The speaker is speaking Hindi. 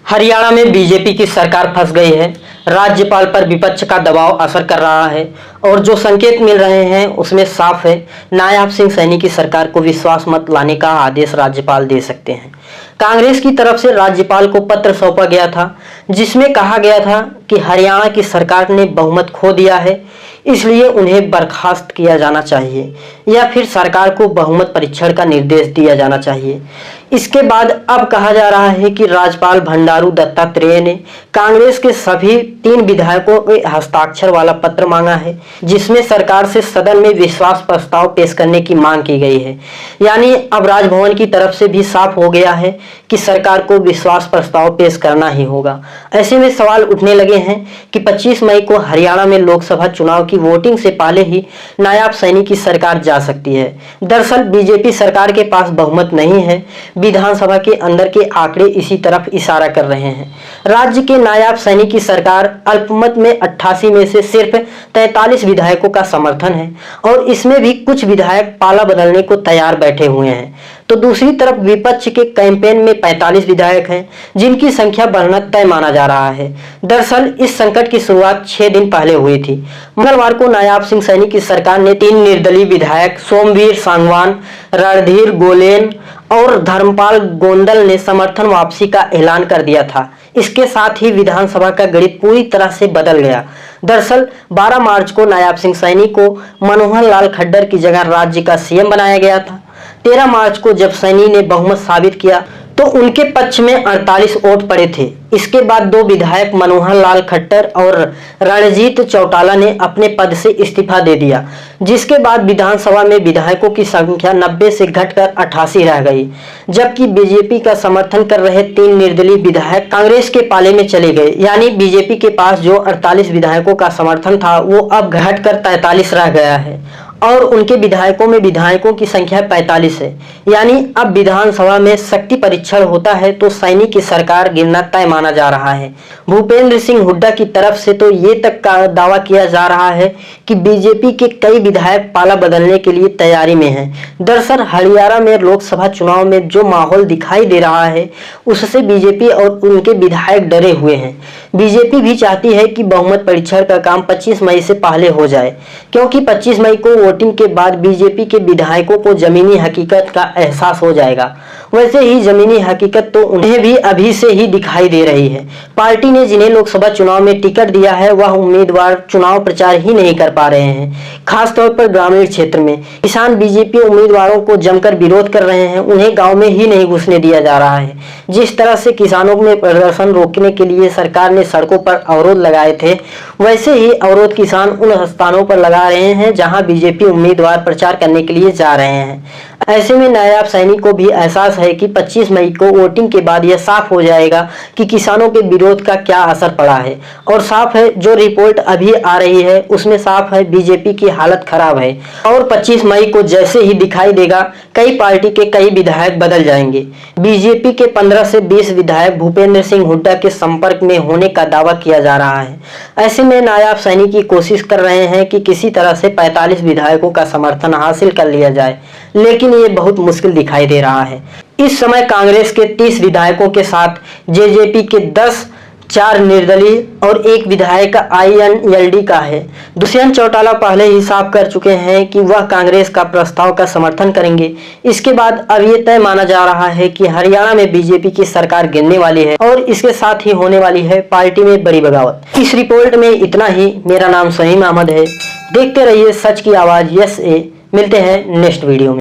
हरियाणा में बीजेपी की सरकार फंस गई है। राज्यपाल पर विपक्ष का दबाव असर कर रहा है और जो संकेत मिल रहे हैं उसमें साफ है नायाब सिंह सैनी की सरकार को विश्वास मत लाने का आदेश राज्यपाल दे सकते हैं। कांग्रेस की तरफ से राज्यपाल को पत्र सौंपा गया था जिसमें कहा गया था कि हरियाणा की सरकार ने बहुमत खो दिया है, इसलिए उन्हें बर्खास्त किया जाना चाहिए या फिर सरकार को बहुमत परीक्षण का निर्देश दिया जाना चाहिए। इसके बाद अब कहा जा रहा है कि राज्यपाल बंडारू दत्तात्रेय ने कांग्रेस के सभी 3 विधायकों के हस्ताक्षर वाला पत्र मांगा है जिसमें सरकार से सदन में विश्वास प्रस्ताव पेश करने की मांग की गई है। यानी अब राजभवन की तरफ से भी साफ हो गया है कि सरकार को विश्वास प्रस्ताव पेश करना ही होगा। ऐसे में सवाल उठने लगे हैं कि 25 मई को हरियाणा में लोकसभा चुनाव की वोटिंग से पहले ही नायाब सैनी की सरकार जा सकती है। दरअसल बीजेपी सरकार के पास बहुमत नहीं है। विधानसभा के अंदर के आंकड़े इसी तरफ इशारा कर रहे हैं। राज्य के नायाब सैनी की सरकार अल्पमत में 88 में से सिर्फ 43 विधायकों का समर्थन है और इसमें भी कुछ विधायक पाला बदलने को तैयार बैठे हुए हैं। तो दूसरी तरफ विपक्ष के कैंपेन में 45 विधायक हैं जिनकी संख्या बढ़ना तय माना जा रहा है। दरअसल इस संकट की शुरुआत 6 दिन पहले हुई थी। मंगलवार को नायाब सिंह सैनी की सरकार ने 3 निर्दलीय विधायक सोमवीर सांगवान, रणधीर गोलेन और धर्मपाल गोंदल ने समर्थन वापसी का ऐलान कर दिया था। इसके साथ ही विधानसभा का गणित पूरी तरह से बदल गया। दरअसल 12 मार्च को नायाब सिंह सैनी को मनोहर लाल खट्टर की जगह राज्य का सीएम बनाया गया था। 13 मार्च को जब सैनी ने बहुमत साबित किया तो उनके पक्ष में 48 वोट पड़े थे। इसके बाद 2 विधायक मनोहर लाल खट्टर और रणजीत चौटाला ने अपने पद से इस्तीफा दे दिया, जिसके बाद विधानसभा में विधायकों की संख्या 90 से घटकर 88 रह गई। जबकि बीजेपी का समर्थन कर रहे 3 निर्दलीय विधायक कांग्रेस के पाले में चले गए। यानी बीजेपी के पास जो 48 विधायकों का समर्थन था वो अब घटकर 43 रह गया है और उनके विधायकों की संख्या 45 है। यानी अब विधानसभा में शक्ति परीक्षण होता है तो सैनी की सरकार गिरना तय माना जा रहा है। भूपेंद्र सिंह हुड्डा की तरफ से तो ये तक का दावा किया जा रहा है कि बीजेपी के कई विधायक पाला बदलने के लिए तैयारी में हैं। दरअसल हरियाणा में लोकसभा चुनाव में जो माहौल दिखाई दे रहा है उससे बीजेपी और उनके विधायक डरे हुए हैं। बीजेपी भी चाहती है कि बहुमत परीक्षण का काम 25 मई से पहले हो जाए, क्योंकि 25 मई को वोटिंग के बाद बीजेपी के विधायकों को जमीनी हकीकत का एहसास हो जाएगा। वैसे ही जमीनी हकीकत तो उन्हें भी अभी से ही दिखाई दे रही है। पार्टी ने जिन्हें लोकसभा चुनाव में टिकट दिया है वह उम्मीदवार चुनाव प्रचार ही नहीं कर पा रहे हैं। खासतौर पर ग्रामीण क्षेत्र में किसान बीजेपी उम्मीदवारों को जमकर विरोध कर रहे हैं। उन्हें गाँव में ही नहीं घुसने दिया जा रहा है। जिस तरह से किसानों में प्रदर्शन रोकने के लिए सरकार ने सड़कों पर अवरोध लगाए थे, वैसे ही अवरोध किसान उन स्थानों पर लगा रहे हैं जहां बीजेपी उम्मीदवार प्रचार करने के लिए जा रहे हैं। ऐसे में नायाब सैनी को भी एहसास है कि 25 मई को वोटिंग के बाद यह साफ हो जाएगा कि किसानों के विरोध का क्या असर पड़ा है। और साफ है जो रिपोर्ट अभी आ रही है उसमें साफ है बीजेपी की हालत खराब है और 25 मई को जैसे ही दिखाई देगा कई पार्टी के कई विधायक बदल जाएंगे। बीजेपी के 15 से 20 विधायक भूपेंद्र सिंह हुड्डा के संपर्क में होने का दावा किया जा रहा है। ऐसे में नायाब सैनी की कोशिश कर रहे हैं कि किसी तरह से 45 विधायकों का समर्थन हासिल कर लिया जाए, लेकिन ये बहुत मुश्किल दिखाई दे रहा है। इस समय कांग्रेस के 30 विधायकों के साथ जेजेपी के 10, 4 निर्दलीय और 1 विधायक आईएनएलडी का है। दुष्यंत चौटाला पहले ही साफ कर चुके हैं कि वह कांग्रेस का प्रस्ताव का समर्थन करेंगे। इसके बाद अब ये तय माना जा रहा है कि हरियाणा में बीजेपी की सरकार गिरने वाली है और इसके साथ ही होने वाली है पार्टी में बड़ी बगावत। इस रिपोर्ट में इतना ही। मेरा नाम सहीम अहमद है। देखते रहिए सच की आवाज यस ए। मिलते हैं नेक्स्ट वीडियो में।